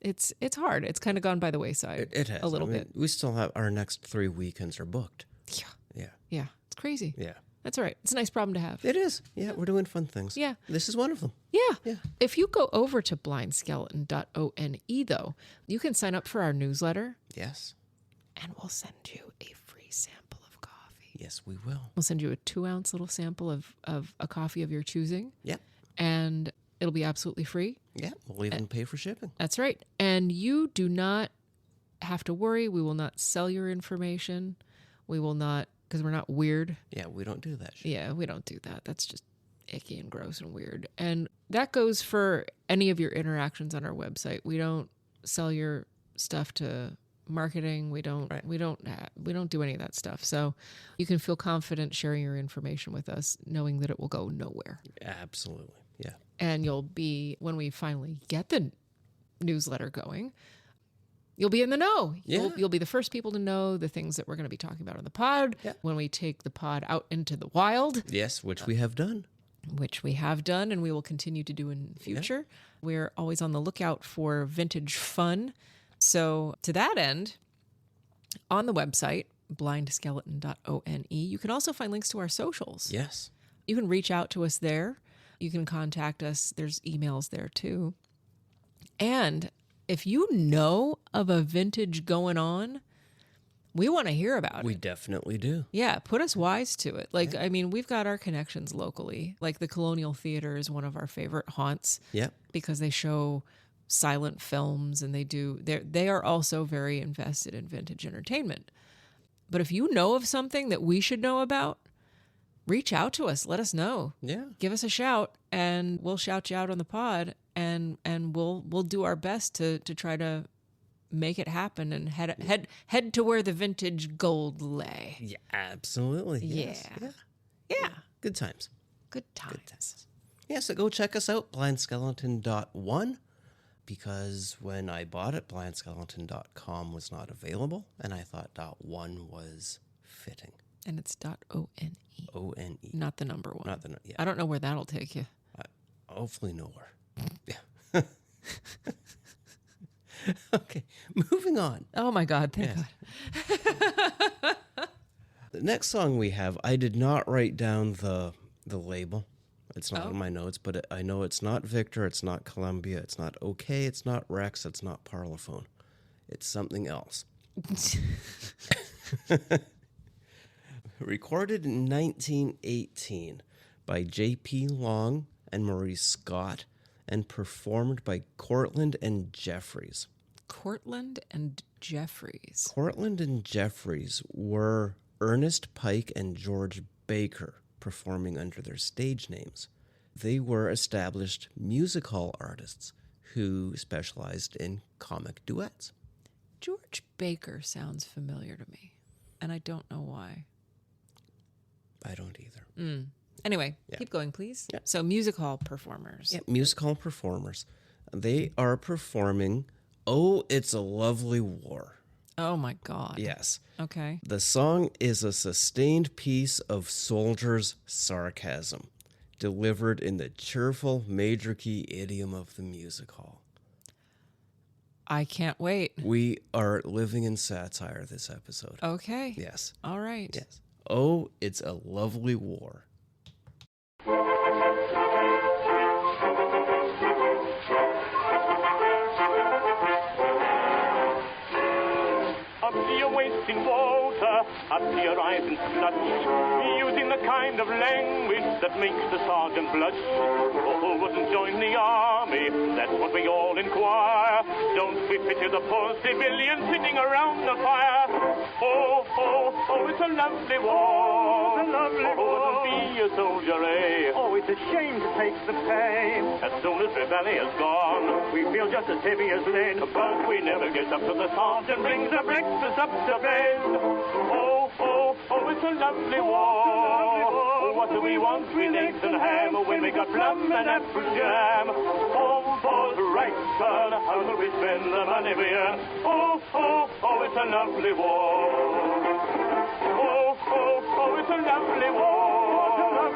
It's hard. It's kind of gone by the wayside. It has a little bit. We still have our next 3 weekends are booked. Yeah. Yeah. Yeah. It's crazy. Yeah. That's all right. It's a nice problem to have. It is. Yeah, we're doing fun things. Yeah. This is one of them. Yeah. Yeah. If you go over to blindskeleton.one, though, you can sign up for our newsletter. Yes. And we'll send you a free sample of coffee. Yes, we will. We'll send you a 2-ounce little sample of a coffee of your choosing. Yeah. And it'll be absolutely free. Yeah. We'll even pay for shipping. That's right. And you do not have to worry. We will not sell your information. We will not, because we're not weird. Yeah, we don't do that shit. Yeah, we don't do that. That's just icky and gross and weird. And that goes for any of your interactions on our website. We don't sell your stuff to marketing. We don't do any of that stuff. So you can feel confident sharing your information with us, knowing that it will go nowhere. Absolutely. Yeah. And you'll be, when we finally get the newsletter going, you'll be in the know. You'll be the first people to know the things that we're going to be talking about on the pod when we take the pod out into the wild. Yes, which we have done. Which we have done and we will continue to do in the future. Yeah. We're always on the lookout for vintage fun. So to that end, on the website, blindskeleton.one, you can also find links to our socials. Yes. You can reach out to us there. You can contact us. There's emails there too. And if you know of a vintage going on, we want to hear about it. We definitely do. Yeah, put us wise to it. Like, I mean, we've got our connections locally. Like the Colonial Theater is one of our favorite haunts. Yep. Because they show silent films and they are also very invested in vintage entertainment. But if you know of something that we should know about, reach out to us. Let us know. Yeah. Give us a shout and we'll shout you out on the pod and we'll do our best to try to make it happen and head to where the vintage gold lay. Yeah, absolutely. Yes. Yeah. Good times. Good times. Yeah, so go check us out, blindskeleton.one, because when I bought it, blindskeleton.com was not available, and I thought .one was fitting. And it's .one. O-N-E. Not the number one. Not the yeah. I don't know where that'll take you. Hopefully nowhere. Yeah. Okay, moving on. Oh my God, thank God. The next song we have, I did not write down the label. It's not in my notes, but I know it's not Victor, it's not Columbia, it's not OK, it's not Rex, it's not Parlophone. It's something else. Recorded in 1918 by J.P. Long and Maurice Scott and performed by Cortland and Jeffries. Cortland and Jeffries. Cortland and Jeffries were Ernest Pike and George Baker, performing under their stage names. They were established music hall artists who specialized in comic duets. George Baker sounds familiar to me, and I don't know why. I don't either. Anyway, keep going, please. Yeah. So music hall performers. Yeah, music hall performers. They are performing "Oh, It's a Lovely War." Oh, my God. Yes. Okay. The song is a sustained piece of soldiers' sarcasm, delivered in the cheerful major key idiom of the music hall. I can't wait. We are living in satire this episode. Okay. Yes. All right. Yes. Oh, it's a lovely war. Up to your waist in water, up to your eyes in sludge, using the kind of language that makes the sergeant blush. Oh, who wouldn't join the army? That's what we all inquire. Don't we pity the poor civilians sitting around the fire? Oh, oh, oh, it's a lovely war. It's a lovely war. Wouldn't be a soldier, eh? Oh, it's a shame to take the pain. As soon as the valley is gone, we feel just as heavy as lead. But we never get up to the sergeant brings the breakfast up to bed. Oh, oh, oh, it's a lovely war. Oh, what do we want with eggs and ham when we got plum and apple jam? Oh, balls right, son, how do we spend the money we earn? Oh, oh, oh, it's a lovely war. Oh, oh, oh, it's a lovely war.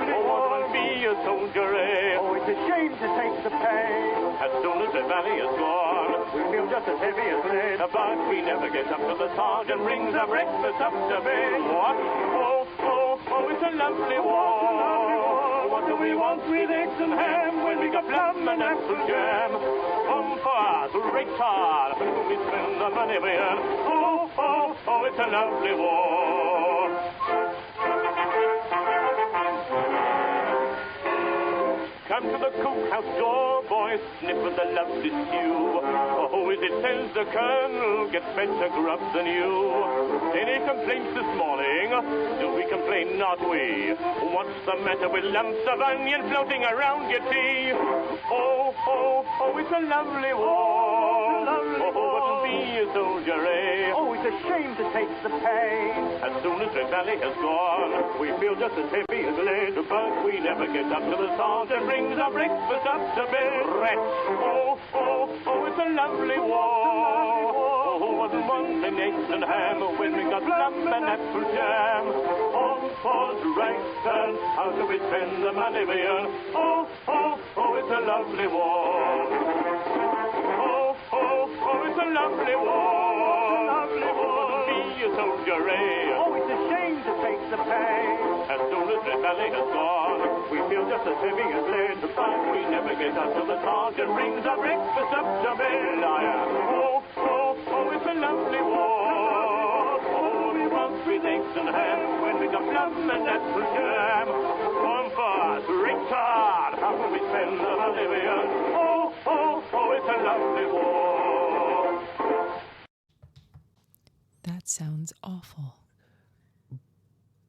Oh, won't be a soldier, eh? Oh, it's a shame to take the pain. As soon as the valley is gone, we feel just as heavy as lead. But we never get up to the sergeant brings our breakfast up to bed. What? Oh, oh, oh, it's a lovely war. What do we want with eggs and ham when we got plum and apple jam? Come for us, retard, when we spend the money we earn. Oh, oh, oh, it's a lovely war. Come to the cookhouse door, boys, sniff at the lovely stew. Oh, as it says the colonel gets better grub than you. Any complaints this morning? Do we complain? Not we. What's the matter with lumps of onion floating around your tea? Oh, oh, oh, it's a lovely war. Oh, wouldn't be a soldier, eh? Oh, it's a shame to take the pain. As soon as the valley has gone, we feel just as heavy as lead. But we never get up to the sergeant brings our breakfast up to bed. Rats. Oh, oh, oh, it's a lovely war. Oh, wasn't wanting eggs and ham when we got plum and apple jam. Oh, pause right turn, how do we spend the money we earn? Oh, oh, oh, it's a lovely war. Oh, oh, oh, it's a lovely war. Lovely war. Be a soldier, eh? Oh, it's a shame to take the pain. As soon as the valley has gone, we feel just as heavy as lead. But we never get up till the sergeant brings our breakfast up to bed. Oh, oh, oh, it's a lovely war. Oh, we want with eggs and ham when we got plum and apple jam. Come for us, retard, how can we spend the money we earn? Oh, oh, oh, it's a lovely war. That sounds awful.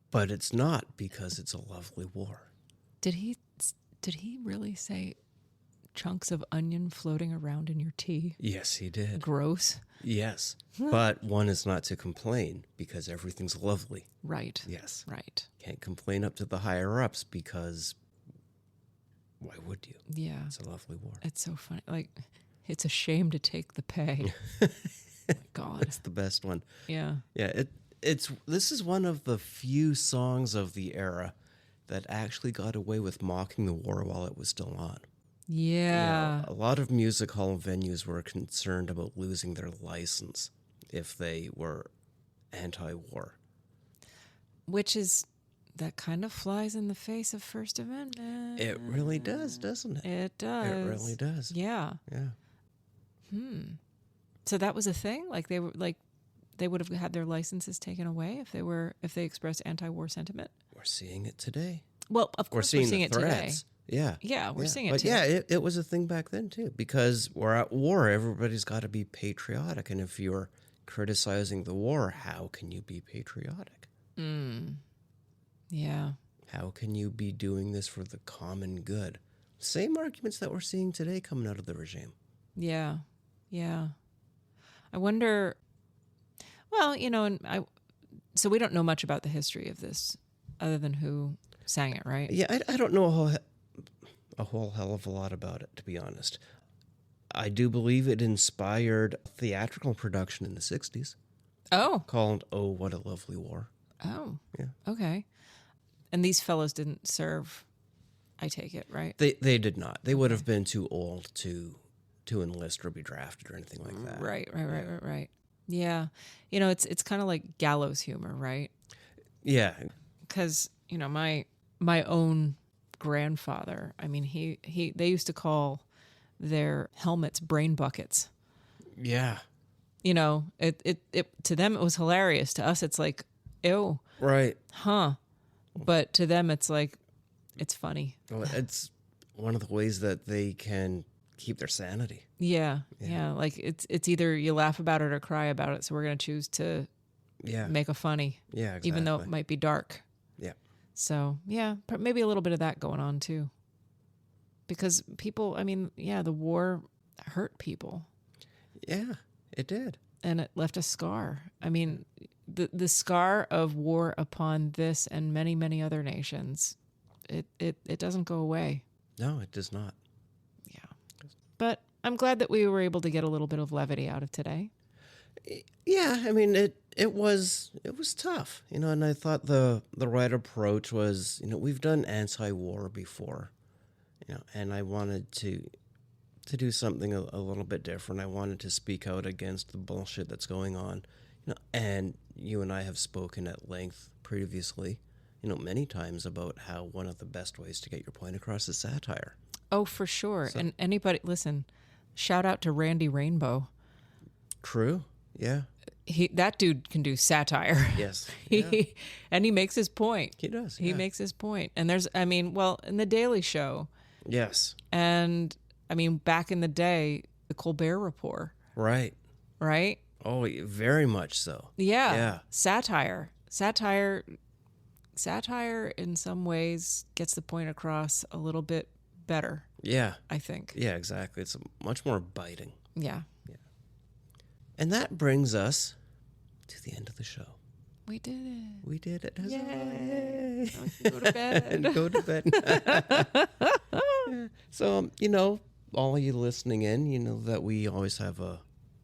But it's not, because it's a lovely war. Did he really say chunks of onion floating around in your tea? Yes, he did. Gross. Yes. But one is not to complain because everything's lovely. Right. Yes. Right. Can't complain up to the higher ups because why would you? Yeah. It's a lovely war. It's so funny. Like, it's a shame to take the pay. Oh my God. It's the best one. Yeah. Yeah, this is one of the few songs of the era that actually got away with mocking the war while it was still on. Yeah. A lot of music hall venues were concerned about losing their license if they were anti-war. That kind of flies in the face of First Amendment. It really does, doesn't it? It does. It really does. Yeah. Yeah. So that was a thing? Like they would have had their licenses taken away if they expressed anti-war sentiment? We're seeing it today. Well, of course we're seeing the it today. threats. Yeah. Yeah, we're seeing it but today. yeah, it was a thing back then too, because we're at war. Everybody's got to be patriotic. And if you're criticizing the war, how can you be patriotic? Yeah. How can you be doing this for the common good? Same arguments that we're seeing today coming out of the regime. Yeah. Yeah. I wonder, well, so we don't know much about the history of this other than who sang it, right? Yeah, I don't know a whole hell of a lot about it, to be honest. I do believe it inspired theatrical production in the 60s Oh. called Oh, What a Lovely War. Oh. Yeah. Okay. And these fellows didn't serve, I take it, right? They did not. They would have been too old to enlist or be drafted or anything like that. Right. Yeah. It's kind of like gallows humor, right? Yeah. Because, my own grandfather, I mean, they used to call their helmets brain buckets. Yeah. It to them it was hilarious. To us it's like, ew. Right. Huh. But to them it's like, it's funny. Well, it's one of the ways that they can keep their sanity. Yeah. Like it's either you laugh about it or cry about it. So we're going to choose to make a funny. Yeah, exactly. Even though it might be dark. Yeah. So, yeah, maybe a little bit of that going on too. Because people, I mean, the war hurt people. Yeah, it did. And it left a scar. I mean, the scar of war upon this and many, many other nations, it doesn't go away. No, it does not. Yeah. But I'm glad that we were able to get a little bit of levity out of today. Yeah, I mean, it was tough, and I thought the right approach was, we've done anti-war before, and I wanted to do something a little bit different. I wanted to speak out against the bullshit that's going on, and you and I have spoken at length previously, many times about how one of the best ways to get your point across is satire. Oh, for sure. So, and anybody, listen, shout out to Randy Rainbow. True. Yeah. That dude can do satire. Yes. And he makes his point. He does. He makes his point. And there's, in The Daily Show. Yes. And, back in the day, the Colbert Report. Right. Right? Oh, very much so. Yeah. Yeah. Satire in some ways gets the point across a little bit better. Yeah. I think. Yeah, exactly. It's much more biting. Yeah. And that brings us to the end of the show. We did it. We did it. Yay. Go to bed. And go to bed. Yeah. So, all of you listening in, you know that we always have a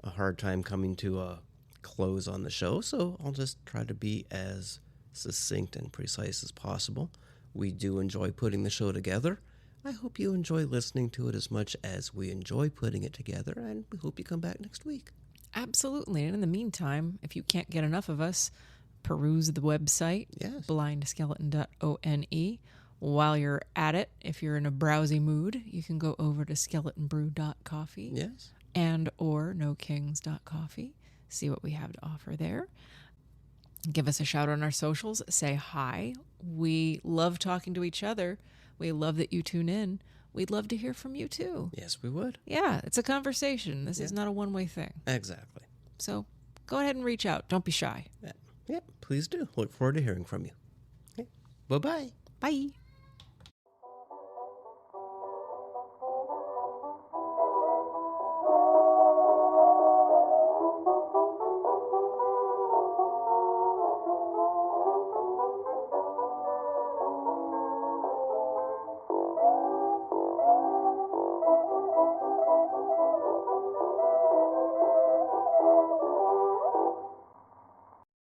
hard time coming to a close on the show. So I'll just try to be as succinct and precise as possible. We do enjoy putting the show together. I hope you enjoy listening to it as much as we enjoy putting it together, and we hope you come back next week. Absolutely. And in the meantime, if you can't get enough of us, peruse the website, Yes. blindskeleton.one. While you're at it, if you're in a browsy mood, you can go over to skeletonbrew.coffee Yes. and or nokings.coffee. See what we have to offer there. Give us a shout on our socials. Say hi. We love talking to each other. We love that you tune in. We'd love to hear from you too. Yes, we would. Yeah, it's a conversation. This is not a one-way thing. Exactly. So go ahead and reach out. Don't be shy. Yeah, please do. Look forward to hearing from you. Okay. Bye-bye. Bye.